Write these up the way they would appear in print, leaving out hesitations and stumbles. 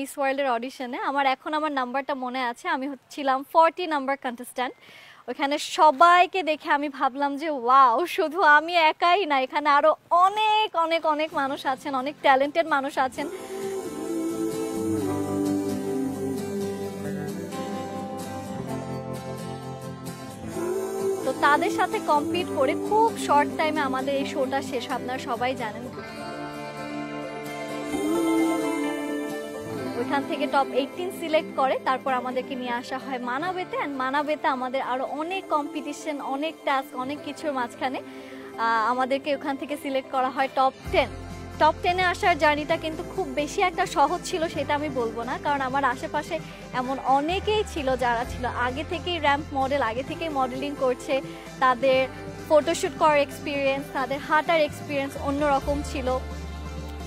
Miss ওয়ার্ল্ডের অডিশনে আমার নাম্বারটা মনে আছে। আমি ছিলাম 40 নাম্বার কন্টেস্ট্যান্ট। ওখানে সবাইকে দেখে আমি ভাবলাম যে ওয়াও, শুধু আমি একাই না, এখানে আরো অনেক অনেক অনেক মানুষ আছেন, অনেক ট্যালেন্টেড মানুষ আছেন। তো তাদের সাথে কম্পিট করে খুব শর্ট টাইমে আমাদের এই শোটা শেষ, আপনারা সবাই জানেন। ওইখান থেকে টপ 18 সিলেক্ট করে তারপর আমাদেরকে নিয়ে আসা হয় মানাবেতে। অ্যান্ড মানাবেতে আমাদের আরো অনেক কম্পিটিশন, অনেক টাস্ক, অনেক কিছুর মাঝখানে আমাদেরকে ওখান থেকে সিলেক্ট করা হয় টপ 10। টপ 10-এ আসার জার্নিটা কিন্তু খুব বেশি একটা সহজ ছিল সেটা আমি বলবো না, কারণ আমার আশেপাশে এমন অনেকেই ছিল যারা ছিল আগে থেকেই র্যাম্প মডেল, আগে থেকেই মডেলিং করছে, তাদের ফটোশ্যুট করার এক্সপিরিয়েন্স, তাদের হাঁটার এক্সপিরিয়েন্স অন্যরকম ছিল।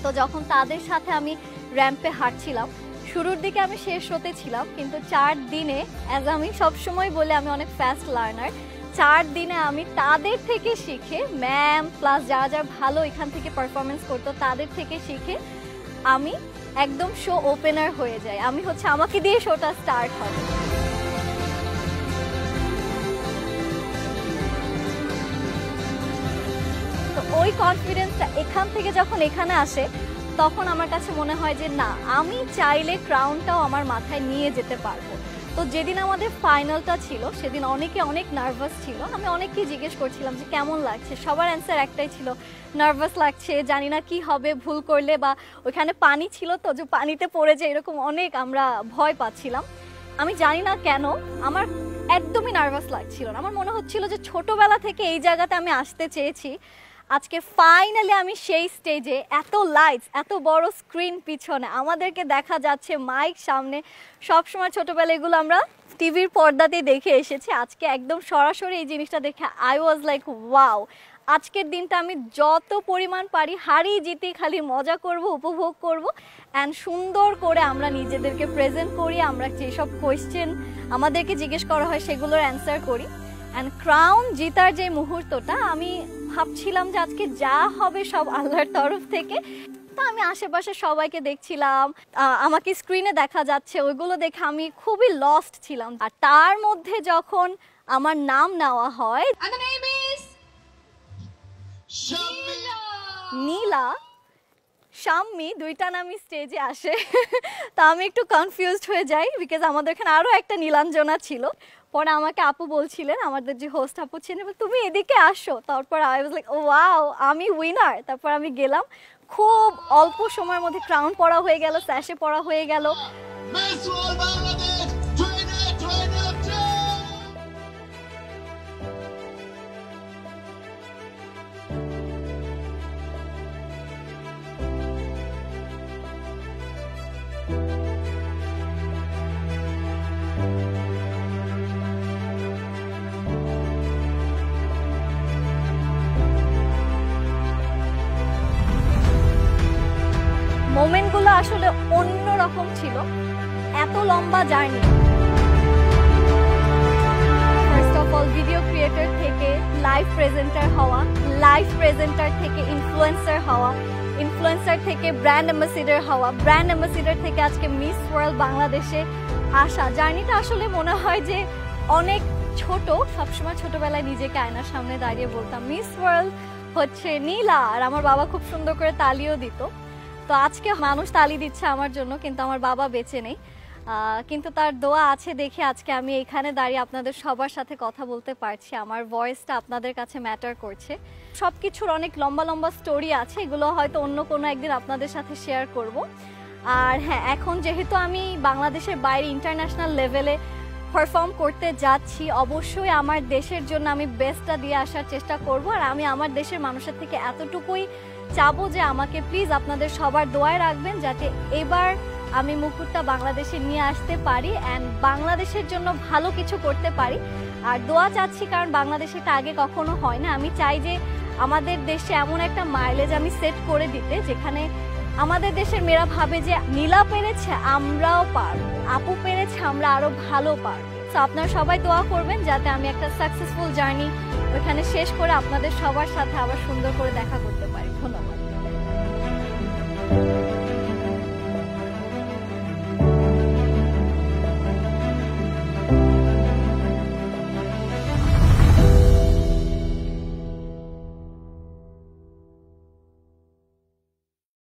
তো যখন তাদের সাথে আমি র্যাম্পে হাঁটছিলাম, শুরুর দিকে আমি শেষ হতে ছিলাম, কিন্তু 4 দিনে, অ্যাজ আমি সবসময় বলি আমি অনেক ফাস্ট লার্নার, 4 দিনে আমি তাদের থেকে শিখে, ম্যাম প্লাস যারা যারা ভালো এখান থেকে পারফরমেন্স করতো তাদের থেকে শিখে আমি একদম শো ওপেনার হয়ে যাই। আমি আমাকে দিয়ে শোটা স্টার্ট হবে। তো ওই কনফিডেন্সটা এখান থেকে যখন এখানে আসে তখন আমার কাছে মনে হয় যে না, আমি চাইলে ক্রাউনটাও আমার মাথায় নিয়ে যেতে পারবো। তো যেদিন আমাদের ফাইনালটা ছিল সেদিন অনেকে অনেক নার্ভাস ছিল। আমি অনেককে জিজ্ঞেস করছিলাম যে কেমন লাগছে, সবার অ্যান্সার একটাই ছিল, নার্ভাস লাগছে, জানি না কি হবে, ভুল করলে, বা ওইখানে পানি ছিল তো যে পানিতে পড়ে যায়, এরকম অনেক আমরা ভয় পাচ্ছিলাম। আমি জানি না কেন আমার একদমই নার্ভাস লাগছিল না। আমার মনে হচ্ছিল যে ছোটবেলা থেকে এই জায়গাতে আমি আসতে চেয়েছি, আজকে ফাইনালি আমি সেই স্টেজে, এত লাইটস, এত বড় স্ক্রিন পিছনে, আমাদেরকে দেখা যাচ্ছে মাইক সামনে। সবসময় ছোটবেলা এগুলো আমরা টিভির পর্দাতেই দেখে এসেছি, আজকে একদম সরাসরি এই জিনিসটা দেখে আই ওয়াজ লাইক ওয়াও। আজকের দিনটা আমি যত পরিমাণ পারি হারি জিতি খালি মজা করব, উপভোগ করব, অ্যান্ড সুন্দর করে আমরা নিজেদেরকে প্রেজেন্ট করি, আমরা যেসব কোয়েশ্চেন আমাদেরকে জিজ্ঞেস করা হয় সেগুলোর অ্যান্সার করি। অ্যান্ড ক্রাউন জিতার যে মুহূর্তটা, আমি ভাবছিলাম যে আজকে যা হবে সব আল্লাহর তরফ থেকে। তো আমি আশেপাশে সবাইকে দেখছিলাম, আমাকে স্ক্রিনে দেখা যাচ্ছে, ওইগুলো দেখে আমি খুবই লস্ট ছিলাম। আর তার মধ্যে যখন আমার নাম নেওয়া হয়, নীলা, শাম্মী, দুইটা নামই স্টেজে আসে। তা আমি একটু কনফিউজড হয়ে যাই, বিকজ আমাদের এখানে আরও একটা নীলাঞ্জনা ছিল। পরে আমাকে আপু বলছিলেন, আমাদের যে হোস্ট আপু ছিলেন, তুমি এদিকে আসো। তারপর আই ওয়াজ লাইক ওয়াও, আমি উইনার। তারপর আমি গেলাম, খুব অল্প সময়ের মধ্যে ক্রাউন পরা হয়ে গেল, স্যাশে পরা হয়ে গেল। মোমেন্টগুলো আসলে অন্যরকম ছিল, এত লম্বা journey. First of all video creator থেকে লাইভ প্রেজেন্টার হওয়া, লাইভ প্রেজেন্টার থেকে ইনফ্লুয়েন্সার হওয়া, ইনফ্লুয়েন্সার থেকে ব্র্যান্ড অ্যাম্বাসিডার হওয়া, ব্র্যান্ড অ্যাম্বাসিডার থেকে আজকে মিস ওয়ার্ল্ড বাংলাদেশে আসা। জার্নিটা আসলে মনে হয় যে অনেক ছোট। সবসময় ছোটবেলায় নিজেকে আয়নার সামনে দাঁড়িয়ে বলতাম মিস ওয়ার্ল্ড হচ্ছে নীলা, আর আমার বাবা খুব সুন্দর করে তালিও দিত। তো আজকে মানুষ তালি দিচ্ছে আমার জন্য, কিন্তু আমার বাবা বেঁচে নেই, কিন্তু তার দোয়া আছে দেখে আজকে আমি এখানে দাঁড়িয়ে আপনাদের সবার সাথে কথা বলতে পারছি। আমার ভয়েসটা আপনাদের কাছে ম্যাটার করছে। সব কিছুর অনেক লম্বা লম্বা স্টোরি আছে, এগুলো হয়তো অন্য কোনো একদিন আপনাদের সাথে শেয়ার করব। আর হ্যাঁ, এখন যেহেতু আমি বাংলাদেশের বাইরে ইন্টারন্যাশনাল লেভেলে পারফর্ম করতে যাচ্ছি, অবশ্যই আমার দেশের জন্য আমি বেস্টটা দিয়ে আসার চেষ্টা করব। আর আমি আমার দেশের মানুষের থেকে এতটুকুই চাবো যে আমাকে প্লিজ আপনাদের সবার দোয়ায় রাখবেন, যাতে এবার আমি মুকুটটা বাংলাদেশে নিয়ে আসতে পারি অ্যান্ড বাংলাদেশের জন্য ভালো কিছু করতে পারি। আর দোয়া চাচ্ছি, কারণ বাংলাদেশে এটা আগে কখনো হয় না। আমি চাই যে আমাদের দেশে এমন একটা মাইলেজ আমি সেট করে দিতে, যেখানে আমাদের দেশের মেয়েরা ভাবে যে নীলা পেরেছে আমরাও পারব, আপু পেরেছে আমরা আরো ভালো পারব। তো আপনারা সবাই দোয়া করবেন যাতে আমি একটা সাকসেসফুল জার্নি ওইখানে শেষ করে আপনাদের সবার সাথে আবার সুন্দর করে দেখা করতে পারি। ধন্যবাদ।